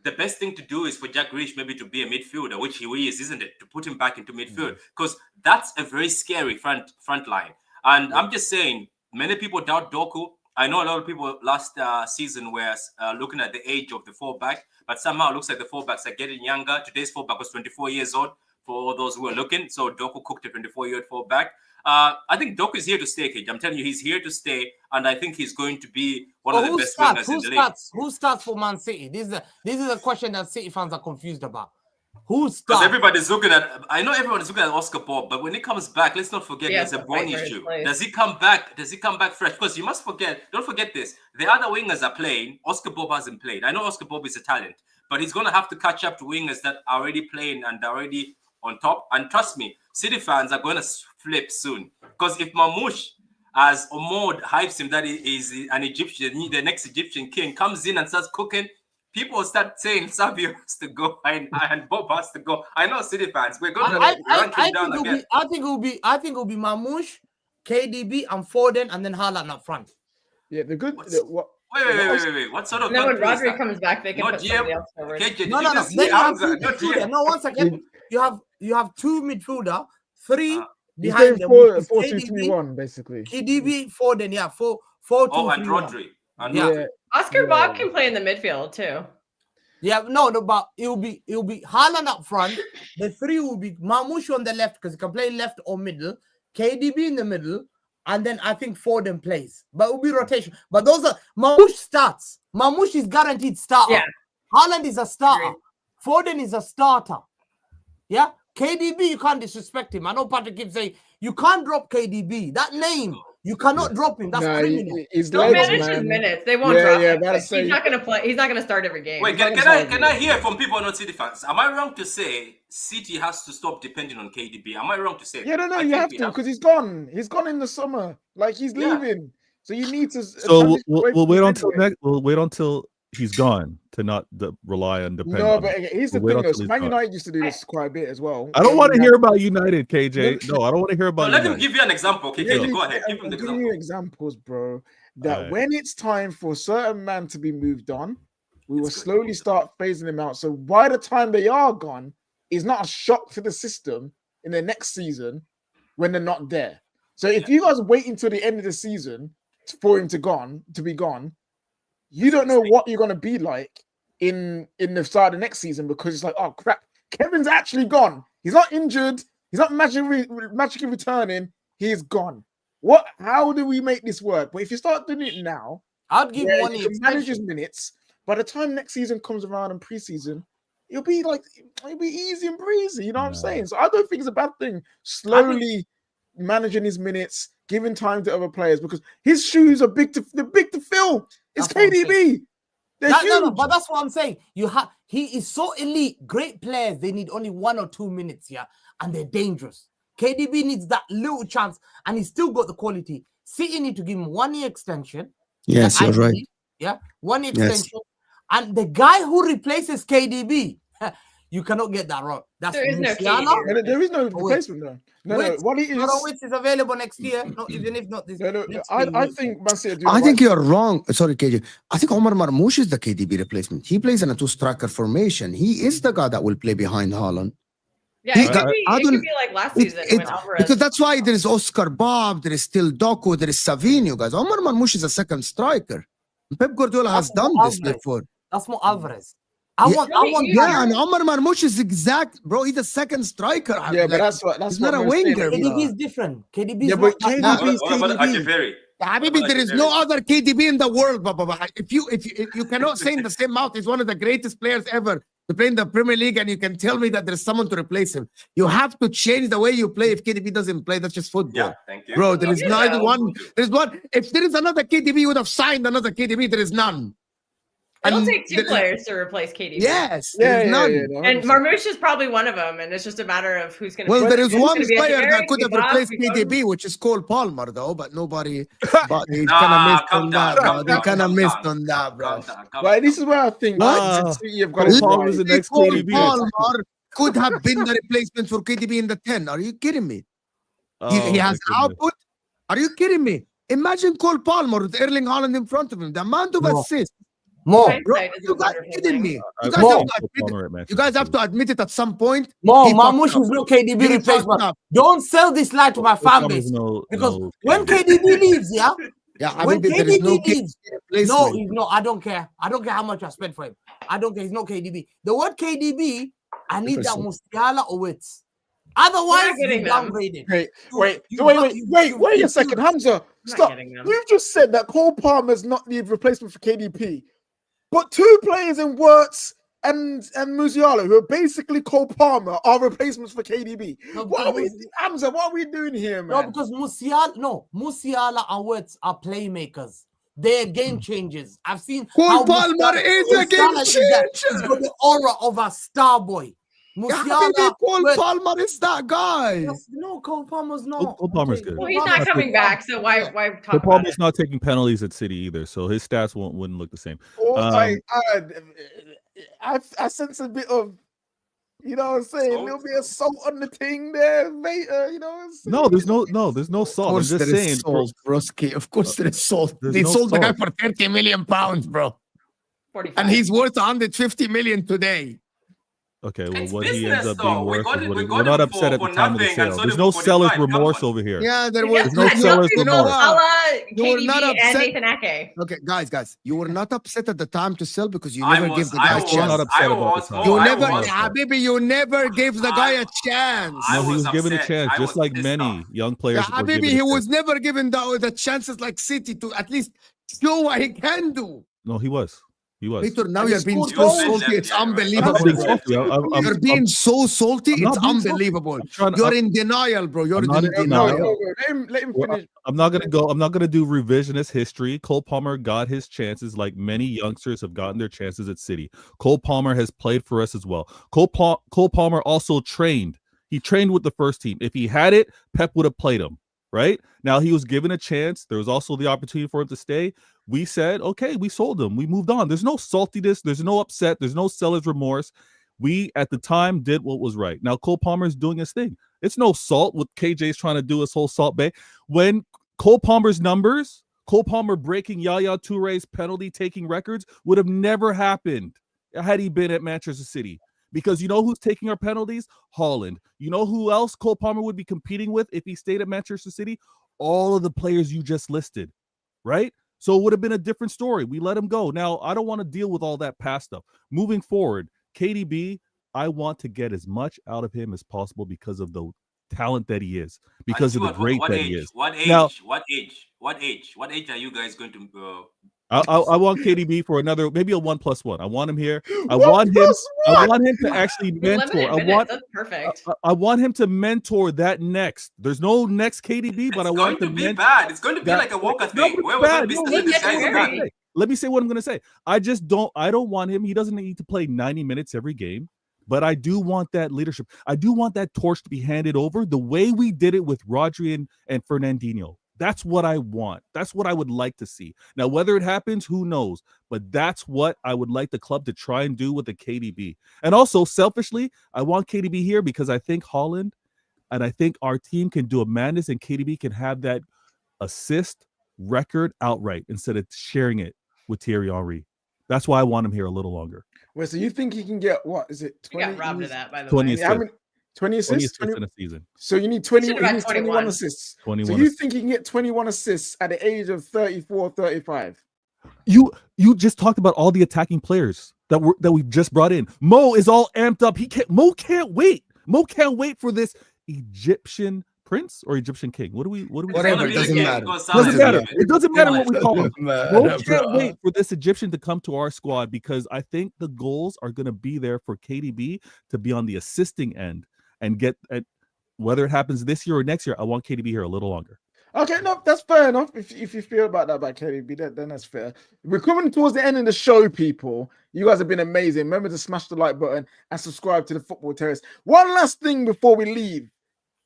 the best thing to do is for Jack Grealish maybe to be a midfielder, which he is, isn't it? To put him back into midfield, because that's a very scary front line. And I'm just saying, many people doubt Doku. I know a lot of people last season were looking at the age of the fullback, but somehow it looks like the fullbacks are getting younger. Today's fullback was 24 years old for all those who are looking. So Doku cooked a 24-year-old fullback. I think Doku is here to stay, Cage. I'm telling you, he's here to stay, and I think he's going to be one of the best wingers in the league. Who starts for Man City? This is a question that City fans are confused about. Who starts? Because everybody's looking at. I know everyone's looking at Oscar Bob, but when he comes back, let's not forget there's a bone issue. Does he come back? Does he come back fresh? Because you must forget. Don't forget this. The other wingers are playing. Oscar Bob hasn't played. I know Oscar Bob is a talent, but he's going to have to catch up to wingers that are already playing and are already on top. And trust me, City fans are going to flip soon. Because if Mamouche, as Omod hypes him that he is an Egyptian, the next Egyptian king, comes in and starts cooking, people will start saying Savio has to go and Bob has to go. I know City fans. We're going to rank him down again. I think it will be Mamouche, KDB, and Foden, and then Haaland up front. Yeah, the good. Wait. What sort of? No, when Rodri comes back, they can put somebody else forward. No, 1 second. You have two midfielder, three He's behind them. 4-2-3-1, basically. KDB, Foden, 4-2-3-1. Oh, and Rodri. Yeah. Oscar Bob can play in the midfield too. Yeah, no, but it will be Haaland up front. The three will be Mamouche on the left because he can play left or middle. KDB in the middle, and then I think Foden plays. But it will be rotation. But those are Mamouche starts. Mamouche is guaranteed starter. Yeah. Haaland is a starter. Agreed. Foden is a starter. Yeah. KDB, you can't disrespect him. I know Patrick keeps saying you can't drop KDB. That name, you cannot drop him. That's criminal. Don't manage his minutes. They won't drop him. He's say, not going to play. He's not going to start every game. Wait, can I hear from people who are not City fans? Am I wrong to say City has to stop depending on KDB? Am I wrong to say? Yeah, no, you have to because he's gone. He's gone in the summer. Like he's leaving. So you need to. So we'll wait until next. We'll wait until he's gone to not rely on depend. No, but here's the thing though. Man United used to do this quite a bit as well. I don't want to hear about United, KJ. No, I don't want to hear about. Let him give you an example. Okay, KJ, go ahead. Give him the example. Give you examples, bro. That when it's time for a certain man to be moved on, we will slowly start phasing them out. So by the time they are gone, it's not a shock to the system in the next season when they're not there. So if you guys wait until the end of the season for him to be gone, you don't know what you're going to be like in the start of the next season because it's like, oh crap, Kevin's actually gone. He's not injured. He's not magically returning. He's gone. How do we make this work? But if you start doing it now, I'd give one manage his minutes. By the time next season comes around and preseason, it'll be easy and breezy. You know what I'm saying? So I don't think it's a bad thing. Slowly managing his minutes, giving time to other players because his shoes are big to fill. It's KDB. No, but that's what I'm saying. He is so elite, great players. They need only 1 or 2 minutes, and they're dangerous. KDB needs that little chance, and he's still got the quality. City need to give him 1 year extension. Yes, you're right. Yeah, 1 year Yes. extension. And the guy who replaces KDB, you cannot get that wrong. That's There is no Musiala. KDB. And there is no replacement though. No, Wits. what it is. Which is available next year. Not even if not this. No, next I year. think Man City. I think you're wrong. Sorry, KJ. I think Omar Marmoush is the KDB replacement. He plays in a 2-striker formation. He is the guy that will play behind Haaland. Yeah, He- it could be, I it could don't- be like last season when Alvarez. Because that's why there is Oscar Bob, there is still Doku, there is Savinho, guys. Omar Marmoush is a second striker. Pep Guardiola has That's done more this Alvarez. before. That's more Alvarez. I Yeah. want Yeah, and Omar Marmoush is exact, bro. He's a second striker. Yeah, Like, but that's he's what not a we're saying. winger. KDB is different. KDB is Yeah, not but like KDB that. is What about KDB. Ajiferi? Habibi, there is no other KDB in the world, Baba. If you cannot say in the same mouth, he's one of the greatest players ever to play in the Premier League, and you can tell me that there's someone to replace him. You have to change the way you play. If KDB doesn't play, that's just football. Yeah, thank you. Bro, there is Yeah. neither one. There's one. If there is another KDB, would have signed another KDB. There is none. It'll And take two there- players to replace KDB. Yes, Yeah, there's yeah, none. yeah, no, And 100%. Marmoush is probably one of them, and it's just a matter of who's going to. Well, there is who's one gonna be at the player very, that could have we replaced we KDB, which is Cole Palmer, though, but nobody. But he Nah, kind of missed calm on down, that, calm bro. They down, kind of calm missed down. on that, bro. Calm down, calm Right, down. this is where I think What? City have got Cole to Palmer is the Literally, next Cole KDB. Palmer could have been the replacement for KDB in the 10. Are you kidding me? He Oh, has my goodness. output. Are you kidding me? Imagine Cole Palmer with Erling Haaland in front of him. The amount of No. assists. More, Hindsight Bro, is a you guys wonderful kidding thing. me? You I guys, love have to Cole admit Palmer it. at Manchester You guys have City. to admit it at some point. more. He fucked Marmoush up. is no KDB He fucked replacement. up. Don't sell this lie to my Cole fan Palmer's base. no- Because no when KDB. KDB leaves, yeah, Yeah, when Habibi, there is no KDB leaves, KDB no, replacement. no, I don't care. I don't care how much I spent for him. I don't care. He's no KDB. The word KDB, I need that 100%. Musiala or Wits. Otherwise, We're not you getting them. downgraded. Wait, You- wait, you- wait, you- wait, you- wait you- a second, Hamza. not Stop. getting them. You've just said that Cole Palmer's not the replacement for KDP, but two players in Wirtz and Musiala, who are basically Cole Palmer, are replacements for KDB. No, What are we, because- Hamza? What are we doing here, No, man? because Musiala and Wits are playmakers. They're game changers. I've seen Cole how Palmer is a game Musiala is that. He's changer. got the aura of a star boy. Yeah, Habibi, Musiala, Cole Wits- Palmer is that guy. No, Cole Palmer's not. Cole Palmer's good. Well, he's not coming back, so why talk Cole about it? Palmer's not taking penalties at City either, so his stats wouldn't look the same. Or, Um, I sense a bit of, you know what I'm saying, a Salt? little bit of salt on the thing there, mate. You know what I'm saying? No, there's no Of salt. I'm course just there is saying. salt, broski. Of course there is salt. There's They no sold the guy salt. for 30 million pounds, bro. 45. And he's worth 150 million today. Okay, well, It's what he ends business, up being though. We worth got is it- what we he- got we're not it upset at for the time of the nothing and sale. sold There's it no for seller's 45. Come remorse on. over here. Yeah, there Yeah, was There's no nothing seller's to remorse. Salah, You were not KDB, and upset. Nathan Ake. Okay, guys, you were not upset at the time to sell because you I never gave was, the I guy a was, Still not chance. upset I about was, the time. You I never, was. Habibi, you never gave the guy a chance. I No, he was was given a upset. chance, I just was like pissed many off. young Yeah, players. were Habibi, given a he chance. was never given the chances like City to at least show what he can do. No, he was. He was. Peter, now And you're he being scored so goals. salty. It's Yeah, right. I'm not unbelievable. being bro. salty. I'm You're being so salty. I'm not It's being salty. unbelievable. I'm trying- You're in denial, bro. You're I'm not in in No, denial. no, no, let him Well, finish. I'm not gonna do revisionist history. Cole Palmer got his chances, like many youngsters have gotten their chances at City. Cole Palmer has played for us as well. Cole Palmer also trained. He trained with the first team. If he had it, Pep would have played him. Right now, he was given a chance. There was also the opportunity for him to stay. We said, okay, we sold him. We moved on. There's no saltiness. There's no upset. There's no seller's remorse. We at the time did what was right. Now Cole Palmer is doing his thing. It's no salt. What KJ's trying to do his whole salt bay. When Cole Palmer's numbers, Cole Palmer breaking Yaya Touré's penalty taking records would have never happened had he been at Manchester City. Because you know who's taking our penalties? Haaland. You know who else Cole Palmer would be competing with if he stayed at Manchester City? All of the players you just listed, right? So it would have been a different story. We let him go. Now, I don't want to deal with all that past stuff. Moving forward, KDB, I want to get as much out of him as possible because of the talent that he is, because of the great that he is. What age? Now- What age are you guys going to? I want KDB for another, maybe a 1+1. I want him here. I What want him. plus I what? want him to actually mentor. Limited I minutes, want. that's perfect. I want him to mentor that next. There's no next KDB, but I It's want going him to be mentor. bad. It's going to be that- like a Walker No, thing. but Where it's we're going bad. to be No, saying let me this say guy what is I'm bad. gonna say. Let me say what I'm going to say. I don't want him. He doesn't need to play 90 minutes every game, But I do want that leadership. I do want that torch to be handed over the way we did it with Rodri and Fernandinho. That's what I want. That's what I would like to see. Now, whether it happens, who knows? But that's what I would like the club to try and do with the KDB. And also, selfishly, I want KDB here because I think Holland and I think our team can do a madness and KDB can have that assist record outright instead of sharing it with Thierry Henry. That's why I want him here a little longer. Wait, so you think he can get what? Is it 20? You got robbed of that, by the 20 way. How many? 20 assists? 20 assists in a season. So you need 20. Should've You had need 21 21. assists. 21 So you assists. think he can get 21 assists at the age of 34, 35? You just talked about all the attacking players that we just brought in. Mo is all amped up. Mo can't wait. Mo can't wait for this Egyptian prince or Egyptian king. What do we Whatever, It's it doesn't gonna be matter. the game. Doesn't matter. It It doesn't matter what we call him. Mo Man, can't wait for this Egyptian to come to our squad because I think the goals are going to be there for KDB to be on the assisting end and get at whether it happens this year or next year. I want KDB here a little longer. Okay, no, that's fair enough. If you feel about that about KDB, then that's fair. We're coming towards the end of the show, people. You guys have been amazing. Remember to smash the like button and subscribe to the Football Terrace. One last thing before we leave.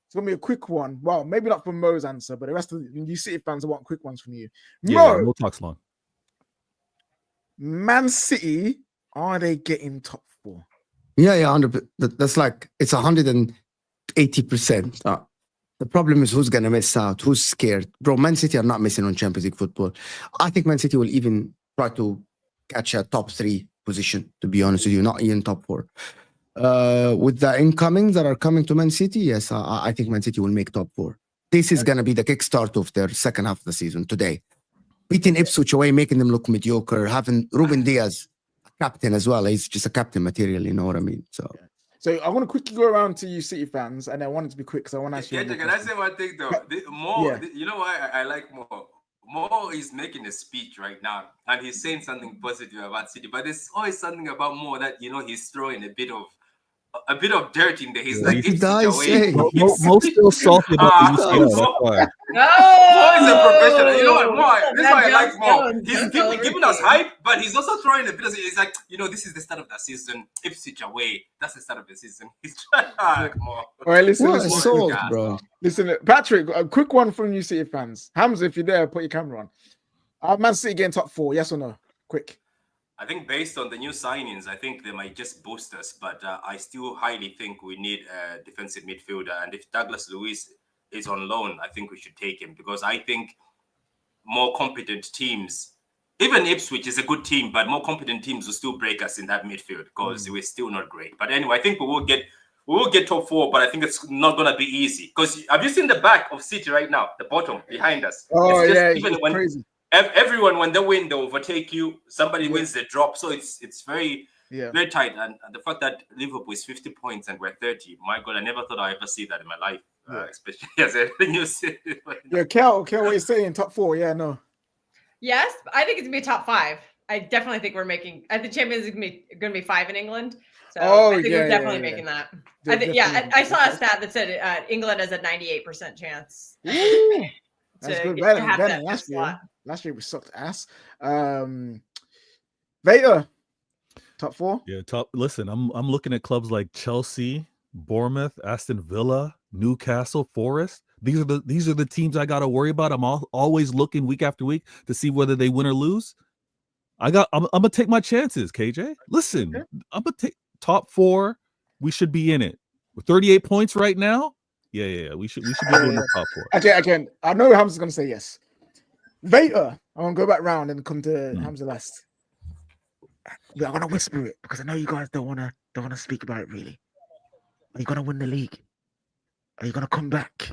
It's gonna be a quick one. Well, maybe not from Mo's answer, but the rest of you City fans, I want quick ones from you. Mo, No talks long. Man City, are they getting top 4? Yeah, 100%. That's like it's 180%. The problem is who's gonna miss out, who's scared. Bro, Man City are not missing on Champions League football. I think Man City will even try to catch a top 3 position, to be honest with you, not even top 4. With the incomings that are coming to Man City, yes, I think Man City will make top 4. This is gonna be the kickstart of their second half of the season today. Beating Ipswich away, making them look mediocre, having Ruben Diaz captain as well. He's just a captain material, you know what I mean? So I want to quickly go around to you City fans, and I want it to be quick because I want to ask you. Can I say one thing though? You know why I like Mo? Mo is making a speech right now, and he's saying something positive about City, but there's always something about Mo that he's throwing a bit of dirt in there. He's like, He does say. Most still salty about the UCL. That's why. No, Mo is a professional. You know what, Mo? This is why I like Mo. He's giving us hype, but he's also throwing a bit of. He's like, this is the start of the season. Ipswich away. That's the start of the season. He's trying. Come on. All right, listen, what a listen, soul, bro. listen, Patrick. A quick one from you City fans. Hamza, if you're there, put your camera on. Man City getting top 4? Yes or no? Quick. I think based on the new signings, I think they might just boost us, but I still highly think we need a defensive midfielder. And if Douglas Luiz is on loan, I think we should take him because I think more competent teams, even Ipswich is a good team, but more competent teams will still break us in that midfield because we're still not great. But anyway, I think we will get top 4, but I think it's not going to be easy because have you seen the back of City right now, the bottom behind us? Oh, it's yeah, even it's when crazy. Everyone, when they win, they overtake you. Somebody wins, they drop. So it's very tight. And the fact that Liverpool is 50 points and we're 30, my God, I never thought I'd ever see that in my life, especially as a new city. Yeah, Kel, what are you saying? Top 4? Yeah, no. Yes, I think it's gonna be top 5. I definitely think we're making. I think Champions League is gonna be 5 in England. So I think we're definitely making that. I think, I saw a stat that said England has a 98% chance. Ooh, that's good. To Better have than that last year. slot. Last year we sucked ass. Veta, top 4? Yeah, top. Listen, I'm looking at clubs like Chelsea, Bournemouth, Aston Villa, Newcastle, Forest. These are the teams I got to worry about. I'm always looking week after week to see whether they win or lose. I'm gonna take my chances, KJ. Listen, I'm gonna take top 4. We should be in it. With 38 points right now. Yeah. We should be doing the top 4. Okay. I know Hamza's gonna say yes. Veta, I want to go back round and come to Hamza last. Yeah, I'm gonna whisper it because I know you guys don't wanna speak about it really. Are you gonna win the league? Are you gonna come back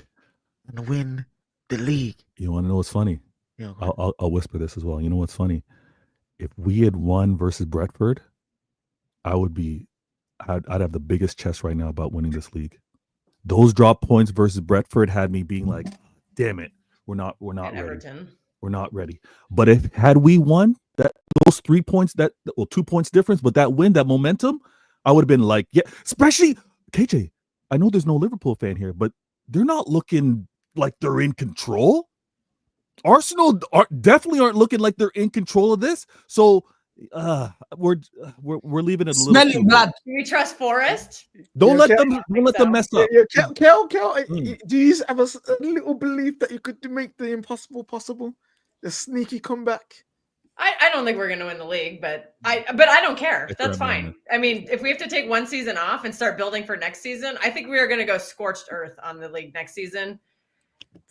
and win the league? You want to know what's funny? Yeah, I'll whisper this as well. You know what's funny? If we had won versus Brentford, I'd have the biggest chest right now about winning this league. Those drop points versus Brentford had me being like, damn it, we're not ready. Everton. We're not ready. But had we won those 3 points, 2 points difference, but that win, that momentum, I would have been like, yeah, especially KJ. I know there's no Liverpool fan here, but they're not looking like they're in control. Arsenal definitely aren't looking like they're in control of this. So we're leaving it a little Smelling too blood. Do we trust Forest? Don't Yeah, let them mess up. Kel, Mm. do you have a little belief that you could make the impossible possible? The sneaky comeback? I don't think we're going to win the league, but I don't care. That's That's what I fine. mean. I mean, if we have to take one season off and start building for next season, I think we are going to go scorched earth on the league next season.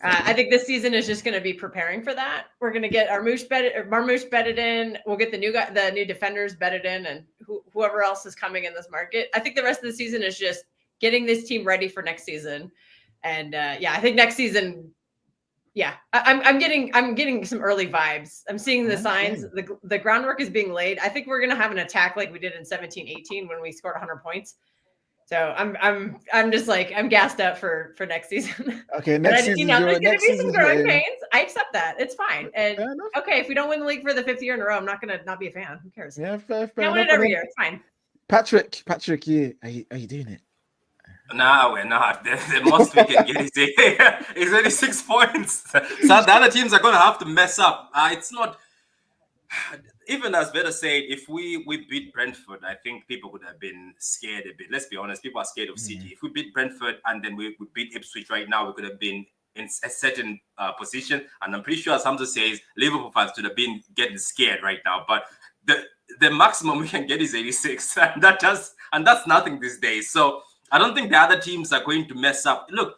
I think this season is just going to be preparing for that. We're going to get Marmoush bedded in. We'll get the new defenders bedded in, and whoever else is coming in this market. I think the rest of the season is just getting this team ready for next season. And I think next season. Yeah, I'm getting some early vibes. I'm seeing the signs. The groundwork is being laid. I think we're gonna have an attack like we did in 17-18 when we scored 100 points. So I'm just like I'm gassed up for next season. Okay, next season. There's gonna be some growing pains. I accept that. It's fine. And Fair enough. okay, if we don't win the league for the 5th year in a row, I'm not gonna not be a fan. Who cares? Yeah, fair I win enough. it every year. It's fine. Patrick, yeah, are you doing it? No, we're not. The most we can get is 86 points. So the other teams are going to have to mess up. It's not. Even as Veda said, if we beat Brentford, I think people would have been scared a bit. Let's be honest, people are scared of City. If we beat Brentford and then we beat Ipswich right now, we could have been in a certain position. And I'm pretty sure, as Hamza says, Liverpool fans should have been getting scared right now. But the maximum we can get is 86, and that's nothing these days. So I don't think the other teams are going to mess up. Look,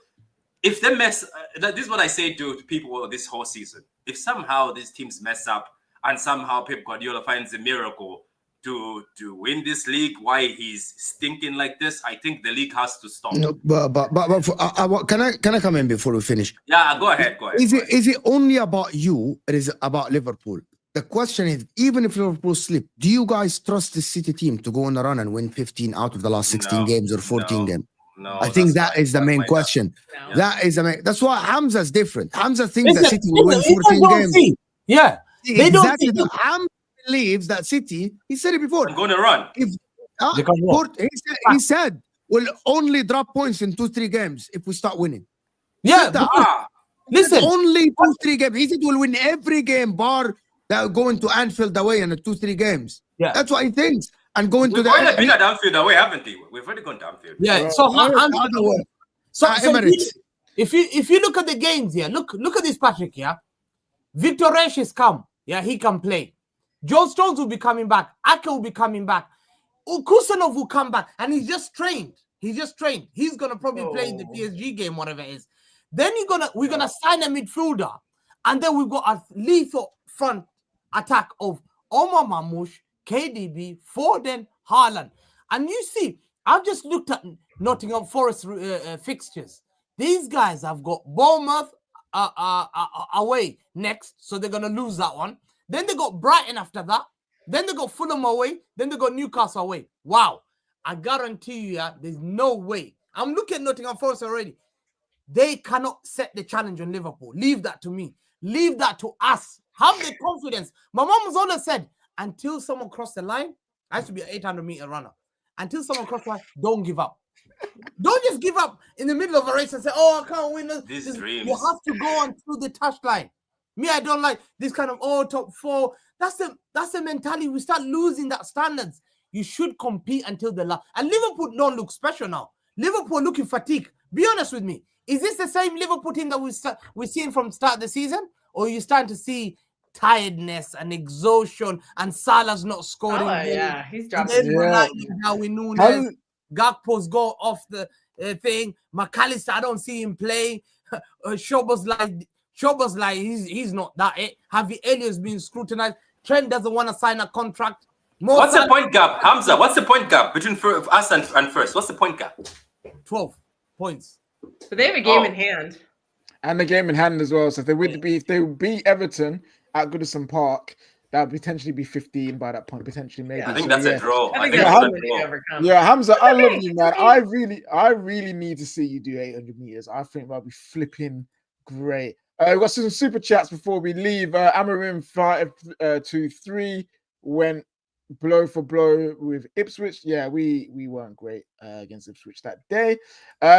if they mess, this is what I say to people this whole season. If somehow these teams mess up and somehow Pep Guardiola finds a miracle to win this league, why he's stinking like this, I think the league has to stop. No, but can I come in before we finish? Yeah, go ahead. Is it only about you? It is about Liverpool. The question is, even if Liverpool slip, do you guys trust the City team to go on a run and win 15 out of the last 16 games or 14 games? No, I think that is the main question. No. That is the main. That's why Hamza's different. Hamza thinks that Listen, City will win listen, 14 don't games. see. Yeah, they don't Exactly. see. Hamza believes that City. He said it before. I'm going to run. They can walk. He said we'll only drop points in 2-3 games if we start winning. Yeah, That- because- listen. Only 2-3 games. He said we'll win every game bar that going to Anfield away in the 2-3 games. Yeah. That's what he thinks. And going to We've the already been at Anfield away, haven't we? We've already gone to Anfield. Yeah. Well, So Emirates. if you look at the games here, look at this, Patrick. Yeah, Victor Resch is come. Yeah, he can play. Joe Stones will be coming back. Ake will be coming back. Kusanov will come back, and he's just trained. He's gonna probably play in the PSG game, whatever it is. Then we're gonna sign a midfielder, and then we've got a lethal front attack of Omar Mamouche, KDB, Foden, Haaland. And you see, I've just looked at Nottingham Forest fixtures. These guys have got Bournemouth away next, so they're gonna lose that one. Then they got Brighton after that. Then they got Fulham away. Then they got Newcastle away. Wow. I guarantee you, there's no way. I'm looking at Nottingham Forest already. They cannot set the challenge on Liverpool. Leave that to me. Leave that to us. Have the confidence. My mom has always said, until someone cross the line, I used to be an 800-meter runner. Until someone cross the line, don't give up. Don't just give up in the middle of a race and say, oh, I can't win this. Dreams. You have to go on through the touchline. Me, I don't like this kind of top 4. That's the mentality. We start losing that standards. You should compete until the last. And Liverpool don't look special now. Liverpool looking fatigued. Be honest with me. Is this the same Liverpool team that we're seeing from the start of the season? Or are you starting to see tiredness and exhaustion and Salah's not scoring? Yeah, he's And dropping. then Darwin Núñez, Gakpo's go off the thing. McAllister, I don't see him play. Shobo's like he's not that. Harvey Elliott's being scrutinized. Trent doesn't want to sign a contract. What's the point gap, Hamza? What's the point gap between us and first? What's the point gap? 12 points. But they have a game in hand. And the game in hand as well. So if they would beat Everton at Goodison Park, that would potentially be 15 by that point. Potentially, maybe. I think So, that's a draw. I think that's that's what what we need to overcome. Yeah, Hamza, I love you, man. Okay. I really need to see you do 800 meters. I think that'll be flipping great. We've got some super chats before we leave. Amarim 523 went blow for blow with Ipswich. Yeah, we weren't great against Ipswich that day.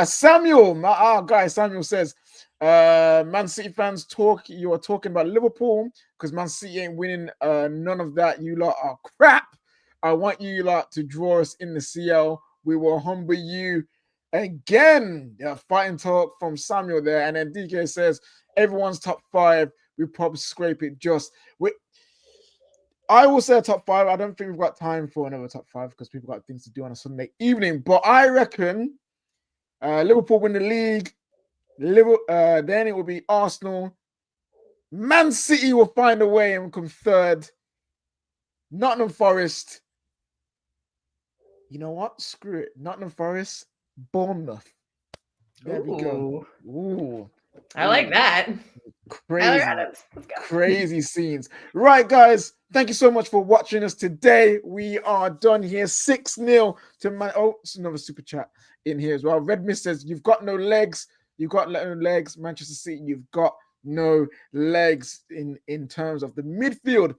Samuel, guy Samuel says, Man City fans you are talking about Liverpool because Man City ain't winning none of that. You lot are crap. I want you lot to draw us in the CL. We will humble you again. Fighting talk from Samuel there. And then DK says, everyone's top 5. We probably scrape it just. I will say a top 5. I don't think we've got time for another top 5 because people got things to do on a Sunday evening. But I reckon Liverpool win the league. Then it will be Arsenal. Man City will find a way and come third. Nottingham Forest. You know what? Screw it. Nottingham Forest, Bournemouth. There we go. Ooh. I like that. Crazy, crazy scenes. Right, guys. Thank you so much for watching us today. We are done here. 6-0 to Man. Oh, it's another super chat in here as well. Red Mist says, you've got no legs. You've got no legs. Manchester City, you've got no legs in terms of the midfield.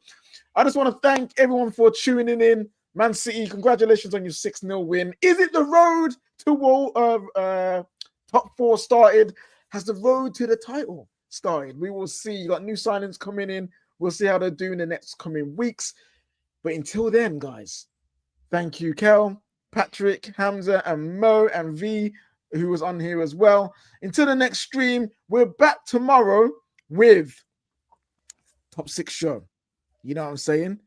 I just want to thank everyone for tuning in. Man City, congratulations on your 6-0 win. Is it the road to top 4 started? Has the road to the title started? We will see. You got new signings coming in. We'll see how they're doing the next coming weeks. But until then, guys, thank you, Kel, Patrick, Hamza, and Mo, and V, who was on here as well. Until the next stream, we're back tomorrow with Top 6 show. You know what I'm saying?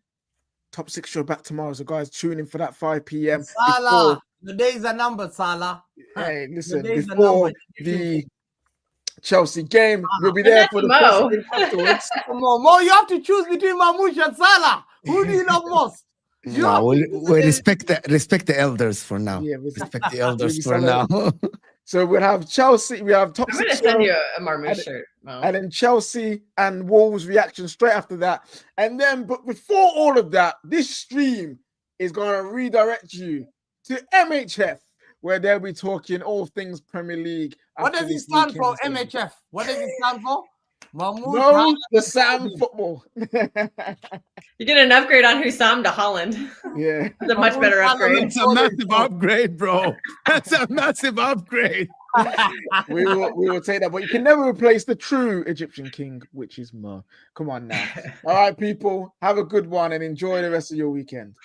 Top 6 show back tomorrow. So, guys, tune in for that 5 p.m. Salah, the days are numbered, Salah. Hey, listen, before the Chelsea game, we'll be But there that's for the Mo. Chelsea game afterwards. Come on, Mo, you have to choose between Mamouche and Salah. Who do you love most? No, we respect the elders for now. Yeah, Respect the elders We'll for be now. So we'll have Chelsea, we have Top I'm 6 gonna send show, you a Marmouche shirt. Mo. and then Chelsea and Wolves reaction straight after that. And then, but before all of that, this stream is going to redirect you to MHF, where they'll be talking all things Premier League. What does it stand for, MHF? What does it stand for? Mahmoud No, Haaland the Sam football. You get an upgrade on Hussam to Holland. Yeah. It's a much better upgrade. That's a massive upgrade, bro. That's a massive upgrade. we will take that, but you can never replace the true Egyptian king, which is Mo. Come on now. All right, people, have a good one and enjoy the rest of your weekend.